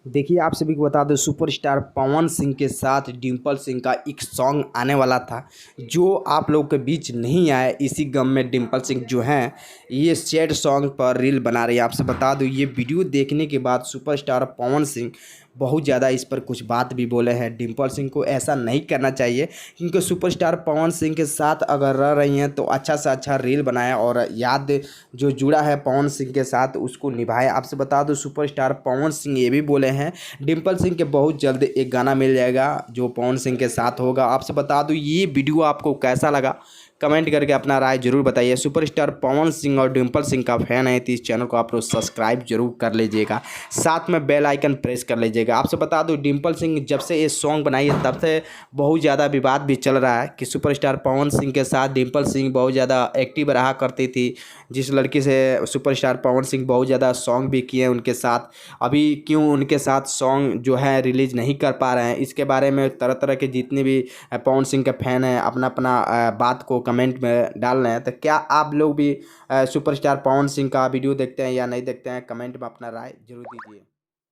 देखिए, आप सभी को बता दें सुपरस्टार पवन सिंह के साथ डिम्पल सिंह का एक सॉन्ग आने वाला था, जो आप लोगों के बीच नहीं आया। इसी गम में डिम्पल सिंह जो हैं ये सैड सॉन्ग पर रील बना रही है। आपसे बता दूं, ये वीडियो देखने के बाद सुपरस्टार पवन सिंह बहुत ज़्यादा इस पर कुछ बात भी बोले हैं। डिम्पल सिंह को ऐसा नहीं करना चाहिए, क्योंकि सुपरस्टार पवन सिंह के साथ अगर रह रही हैं तो अच्छा से अच्छा रील बनाए और याद जो जुड़ा है पवन सिंह के साथ उसको निभाए। आपसे बता दूं, सुपरस्टार पवन सिंह ये भी बोले हैं डिम्पल सिंह के बहुत जल्द एक गाना मिल जाएगा जो पवन सिंह के साथ होगा। आपसे बता दूं, ये वीडियो आपको कैसा लगा कमेंट करके अपना राय जरूर बताइए। सुपरस्टार पवन सिंह और डिम्पल सिंह का फैन है तो इस चैनल को आप लोग सब्सक्राइब जरूर कर लीजिएगा, साथ में बेल आइकन प्रेस कर लीजिएगा। आपसे बता दूं, डिम्पल सिंह जब से ये सॉन्ग बनाई है तब से बहुत ज़्यादा विवाद भी चल रहा है कि सुपरस्टार पवन सिंह के साथ डिम्पल सिंह बहुत ज़्यादा एक्टिव रहा करती थी। जिस लड़की से सुपरस्टार पवन सिंह बहुत ज़्यादा सॉन्ग भी किए उनके साथ, अभी क्यों उनके साथ सॉन्ग जो है रिलीज नहीं कर पा रहे हैं, इसके बारे में तरह तरह के जितने भी पवन सिंह के फैन हैं अपना अपना बात को कमेंट में डाल रहे हैं। तो क्या आप लोग भी सुपरस्टार पवन सिंह का वीडियो देखते हैं या नहीं देखते हैं, कमेंट में अपना राय जरूर दीजिए।